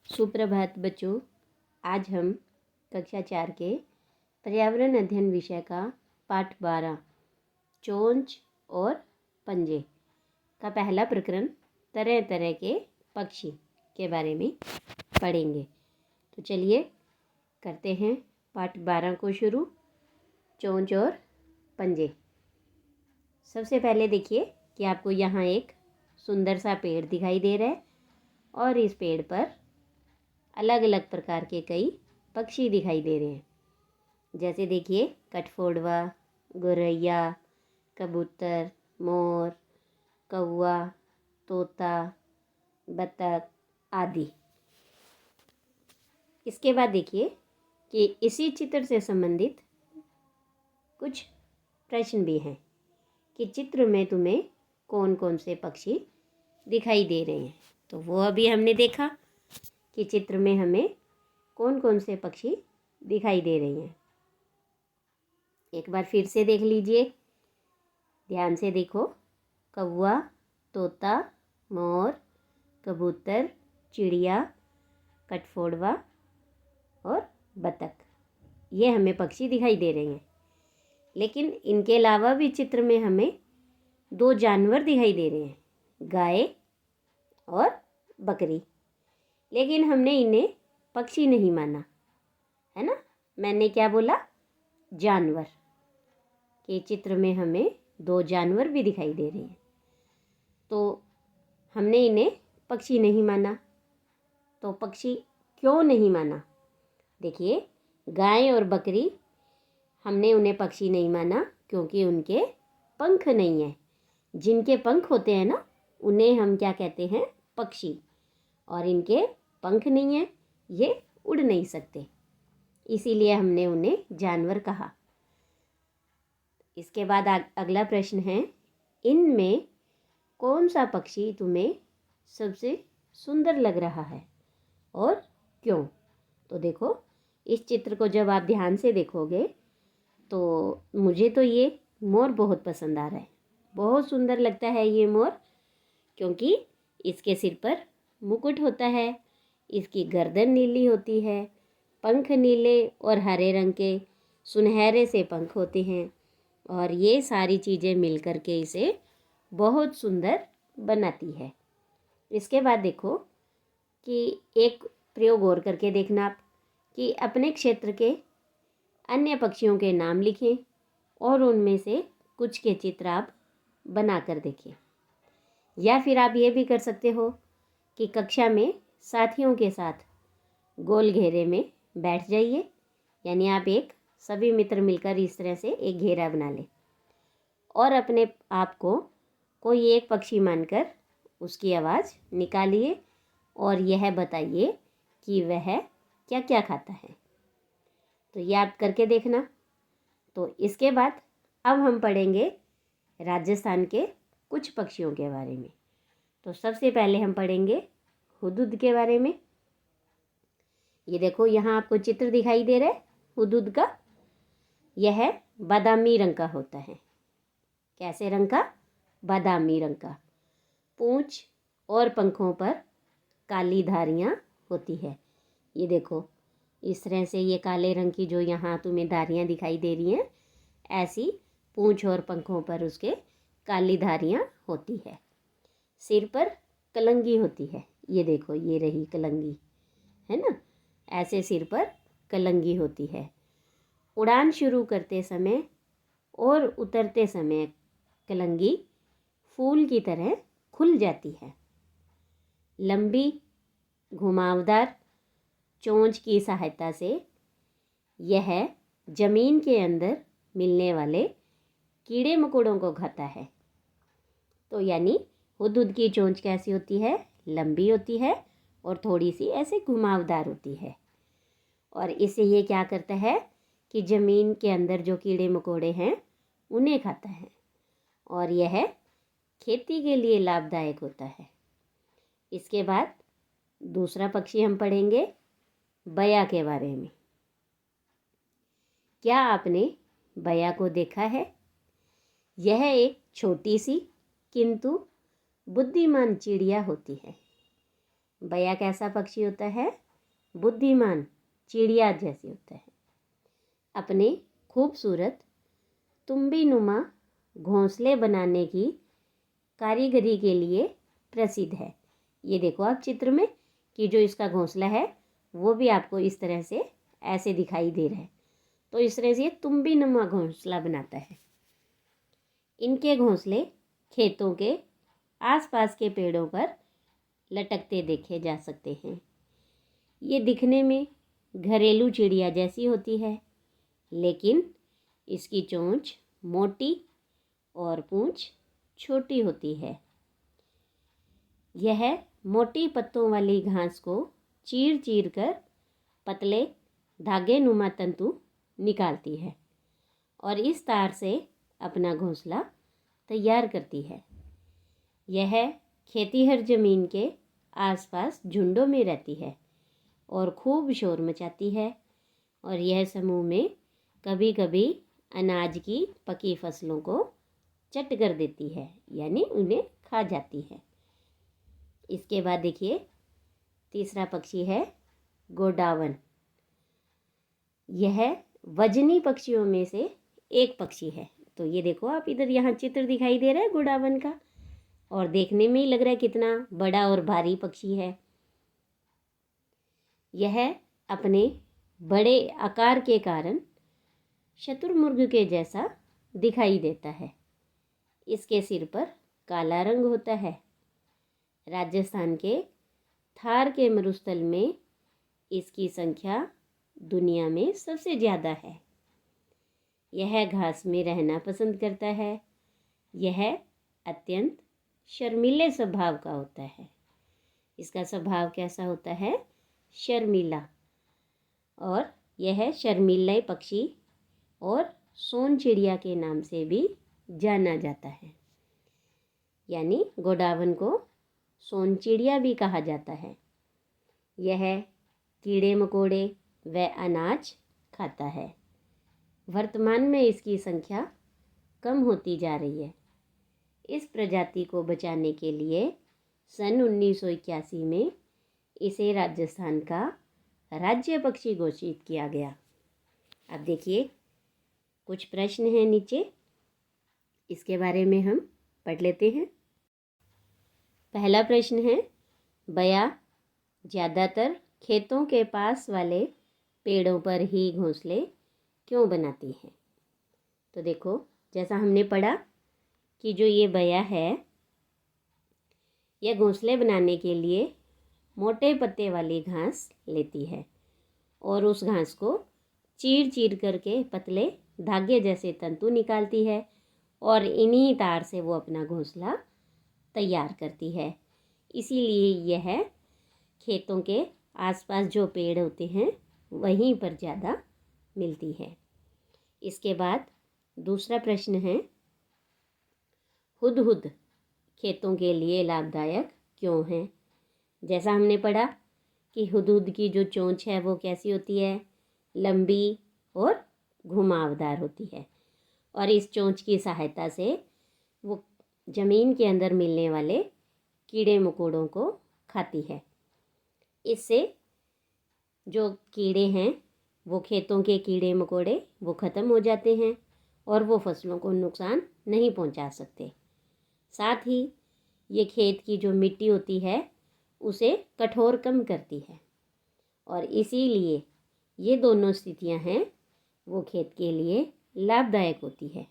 सुप्रभात बच्चों। आज हम कक्षा 4 के पर्यावरण अध्ययन विषय का पाठ 12 चोंच और पंजे का पहला प्रकरण तरह तरह के पक्षी के बारे में पढ़ेंगे। तो चलिए करते हैं पाठ 12 को शुरू। चोंच और पंजे। सबसे पहले देखिए कि आपको यहाँ एक सुंदर सा पेड़ दिखाई दे रहा है और इस पेड़ पर अलग अलग प्रकार के कई पक्षी दिखाई दे रहे हैं। जैसे देखिए कठफोड़वा, गौरैया, कबूतर, मोर, कौवा, तोता, बतख आदि। इसके बाद देखिए कि इसी चित्र से संबंधित कुछ प्रश्न भी हैं कि चित्र में तुम्हें कौन कौन से पक्षी दिखाई दे रहे हैं। तो वो अभी हमने देखा कि चित्र में हमें कौन कौन से पक्षी दिखाई दे रहे हैं। एक बार फिर से देख लीजिए, ध्यान से देखो। कौवा, तोता, मोर, कबूतर, चिड़िया, कठफोड़वा और बतख, ये हमें पक्षी दिखाई दे रहे हैं। लेकिन इनके अलावा भी चित्र में हमें दो जानवर दिखाई दे रहे हैं, गाय और बकरी। लेकिन हमने इन्हें पक्षी नहीं माना, है ना। मैंने क्या बोला? जानवर। के चित्र में हमें दो जानवर भी दिखाई दे रहे हैं, तो हमने इन्हें पक्षी नहीं माना। तो पक्षी क्यों नहीं माना? देखिए, गाय और बकरी हमने उन्हें पक्षी नहीं माना क्योंकि उनके पंख नहीं हैं। जिनके पंख होते हैं ना, उन्हें हम क्या कहते हैं? पक्षी। और इनके पंख नहीं हैं, ये उड़ नहीं सकते, इसीलिए हमने उन्हें जानवर कहा। इसके बाद अगला प्रश्न है, इनमें कौन सा पक्षी तुम्हें सबसे सुंदर लग रहा है और क्यों? तो देखो, इस चित्र को जब आप ध्यान से देखोगे तो मुझे तो ये मोर बहुत पसंद आ रहा है। बहुत सुंदर लगता है ये मोर, क्योंकि इसके सिर पर मुकुट होता है, इसकी गर्दन नीली होती है, पंख नीले और हरे रंग के सुनहरे से पंख होते हैं, और ये सारी चीज़ें मिलकर के इसे बहुत सुंदर बनाती है। इसके बाद देखो कि एक प्रयोग और करके देखना आप कि अपने क्षेत्र के अन्य पक्षियों के नाम लिखें और उनमें से कुछ के चित्र आप बना कर देखें। या फिर आप ये भी कर सकते हो कि कक्षा में साथियों के साथ गोल घेरे में बैठ जाइए, यानी आप एक सभी मित्र मिलकर इस तरह से एक घेरा बना लें और अपने आप को कोई एक पक्षी मानकर उसकी आवाज़ निकालिए और यह बताइए कि वह क्या क्या खाता है। तो ये आप करके देखना। तो इसके बाद अब हम पढ़ेंगे राजस्थान के कुछ पक्षियों के बारे में। तो सबसे पहले हम पढ़ेंगे हुदहुद के बारे में। ये देखो, यहाँ आपको चित्र दिखाई दे रहा है हुदहुद का। यह बादामी रंग का होता है। कैसे रंग का? बादामी रंग का। पूंछ और पंखों पर काली धारियाँ होती है। ये देखो, इस तरह से ये काले रंग की जो यहाँ तुम्हें धारियाँ दिखाई दे रही हैं, ऐसी पूंछ और पंखों पर उसके काली धारियाँ होती है। सिर पर कलंगी होती है। ये देखो, ये रही कलंगी, है ना। ऐसे सिर पर कलंगी होती है। उड़ान शुरू करते समय और उतरते समय कलंगी फूल की तरह खुल जाती है। लंबी घुमावदार चोंच की सहायता से यह जमीन के अंदर मिलने वाले कीड़े मकोड़ों को खाता है। तो यानी हुदहुद की चोंच कैसी होती है? लंबी होती है और थोड़ी सी ऐसे घुमावदार होती है, और इससे ये क्या करता है कि ज़मीन के अंदर जो कीड़े मकोड़े हैं उन्हें खाता है, और यह खेती के लिए लाभदायक होता है। इसके बाद दूसरा पक्षी हम पढ़ेंगे बया के बारे में। क्या आपने बया को देखा है? यह एक छोटी सी किंतु बुद्धिमान चिड़िया होती है। बया कैसा पक्षी होता है? बुद्धिमान चिड़िया जैसे होता है। अपने खूबसूरत तुम्बी नुमा घोंसले बनाने की कारीगरी के लिए प्रसिद्ध है। ये देखो आप चित्र में कि जो इसका घोंसला है वो भी आपको इस तरह से ऐसे दिखाई दे रहा है। तो इस तरह से ये तुम्बी नुमा घोंसला बनाता है। इनके घोंसले खेतों के आसपास के पेड़ों पर लटकते देखे जा सकते हैं। ये दिखने में घरेलू चिड़िया जैसी होती है, लेकिन इसकी चोंच मोटी और पूंछ छोटी होती है। यह मोटी पत्तों वाली घास को चीर चीर कर पतले धागे नुमा तंतु निकालती है और इस तार से अपना घोंसला तैयार करती है। यह खेतीहर जमीन के आसपास झुंडों में रहती है और खूब शोर मचाती है और यह समूह में कभी कभी अनाज की पकी फसलों को चट कर देती है, यानी उन्हें खा जाती है। इसके बाद देखिए तीसरा पक्षी है गोडावन। यह वजनी पक्षियों में से एक पक्षी है। तो ये देखो आप इधर यहाँ चित्र दिखाई दे रहा है गोडावन का, और देखने में ही लग रहा है कितना बड़ा और भारी पक्षी है। यह अपने बड़े आकार के कारण शतुरमुर्ग के जैसा दिखाई देता है। इसके सिर पर काला रंग होता है। राजस्थान के थार के मरुस्थल में इसकी संख्या दुनिया में सबसे ज़्यादा है। यह घास में रहना पसंद करता है। यह अत्यंत शर्मीले स्वभाव का होता है। इसका स्वभाव कैसा होता है? शर्मीला। और यह शर्मीले पक्षी और सोन चिड़िया के नाम से भी जाना जाता है, यानी गोडावन को सोन चिड़िया भी कहा जाता है। यह कीड़े मकोड़े व अनाज खाता है। वर्तमान में इसकी संख्या कम होती जा रही है। इस प्रजाति को बचाने के लिए सन 1981 में इसे राजस्थान का राज्य पक्षी घोषित किया गया। अब देखिए कुछ प्रश्न हैं नीचे, इसके बारे में हम पढ़ लेते हैं। पहला प्रश्न है, बया ज़्यादातर खेतों के पास वाले पेड़ों पर ही घोंसले क्यों बनाती है? तो देखो जैसा हमने पढ़ा कि जो ये बया है यह घोंसले बनाने के लिए मोटे पत्ते वाली घास लेती है और उस घास को चीर चीर करके पतले धागे जैसे तंतु निकालती है और इन्हीं तार से वो अपना घोंसला तैयार करती है। इसीलिए यह खेतों के आसपास जो पेड़ होते हैं वहीं पर ज़्यादा मिलती है। इसके बाद दूसरा प्रश्न है, हुदहुद खेतों के लिए लाभदायक क्यों है? जैसा हमने पढ़ा कि हुदहुद की जो चोंच है वो कैसी होती है? लंबी और घुमावदार होती है और इस चोंच की सहायता से वो ज़मीन के अंदर मिलने वाले कीड़े मकोड़ों को खाती है। इससे जो कीड़े हैं वो खेतों के कीड़े मकोड़े वो ख़त्म हो जाते हैं और वो फसलों को नुकसान नहीं पहुंचा सकते। साथ ही ये खेत की जो मिट्टी होती है उसे कठोर कम करती है और इसीलिए ये दोनों स्थितियां हैं वो खेत के लिए लाभदायक होती है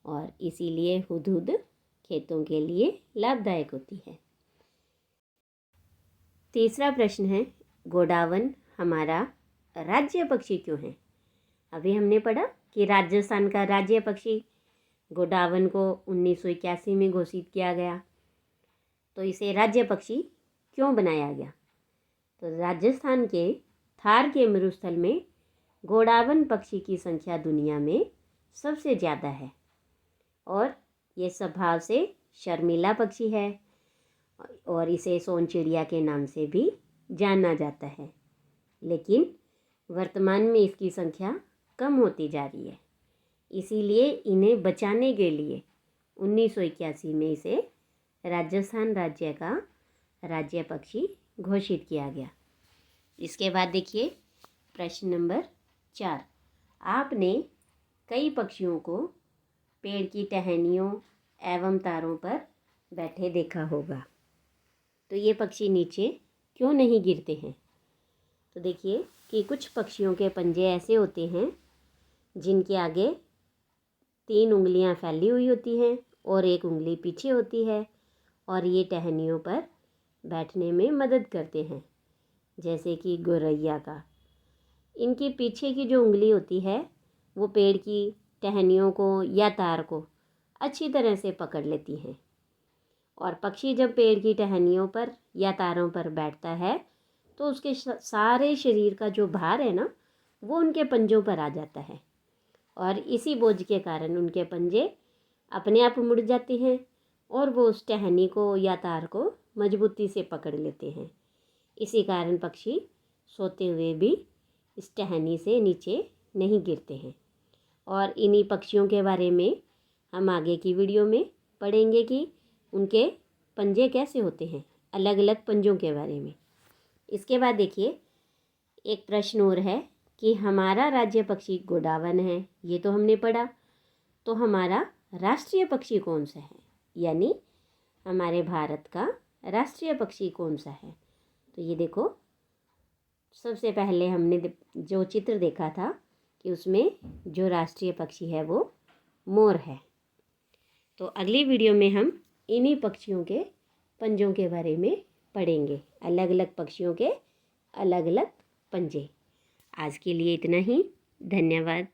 और इसीलिए हुदहुद खेतों के लिए लाभदायक होती है। तीसरा प्रश्न है, गोडावन हमारा राज्य पक्षी क्यों है? अभी हमने पढ़ा कि राजस्थान का राज्य पक्षी गोडावन को 1981 में घोषित किया गया, तो इसे राज्य पक्षी क्यों बनाया गया? तो राजस्थान के थार के मरुस्थल में गोडावन पक्षी की संख्या दुनिया में सबसे ज़्यादा है और ये स्वभाव से शर्मीला पक्षी है और इसे सोन चिड़िया के नाम से भी जाना जाता है। लेकिन वर्तमान में इसकी संख्या कम होती जा रही है, इसीलिए इन्हें बचाने के लिए 1981 में इसे राजस्थान राज्य का राज्य पक्षी घोषित किया गया। इसके बाद देखिए प्रश्न नंबर 4। आपने कई पक्षियों को पेड़ की टहनियों एवं तारों पर बैठे देखा होगा, तो ये पक्षी नीचे क्यों नहीं गिरते हैं? तो देखिए कि कुछ पक्षियों के पंजे ऐसे होते हैं जिनके आगे 3 उंगलियां फैली हुई होती हैं और 1 उंगली पीछे होती है, और ये टहनियों पर बैठने में मदद करते हैं, जैसे कि गौरैया का। इनकी पीछे की जो उंगली होती है वो पेड़ की टहनियों को या तार को अच्छी तरह से पकड़ लेती हैं, और पक्षी जब पेड़ की टहनियों पर या तारों पर बैठता है तो उसके सारे शरीर का जो भार है ना, वो उनके पंजों पर आ जाता है, और इसी बोझ के कारण उनके पंजे अपने आप मुड़ जाते हैं और वो उस टहनी को या तार को मजबूती से पकड़ लेते हैं। इसी कारण पक्षी सोते हुए भी इस टहनी से नीचे नहीं गिरते हैं। और इन्हीं पक्षियों के बारे में हम आगे की वीडियो में पढ़ेंगे कि उनके पंजे कैसे होते हैं, अलग अलग पंजों के बारे में। इसके बाद देखिए एक प्रश्न और है कि हमारा राज्य पक्षी गोडावन है, ये तो हमने पढ़ा। तो हमारा राष्ट्रीय पक्षी कौन सा है, यानी हमारे भारत का राष्ट्रीय पक्षी कौन सा है? तो ये देखो, सबसे पहले हमने जो चित्र देखा था कि उसमें जो राष्ट्रीय पक्षी है वो मोर है। तो अगली वीडियो में हम इन्हीं पक्षियों के पंजों के बारे में पढ़ेंगे, अलग अलग पक्षियों के अलग अलग पंजे। आज के लिए इतना ही, धन्यवाद।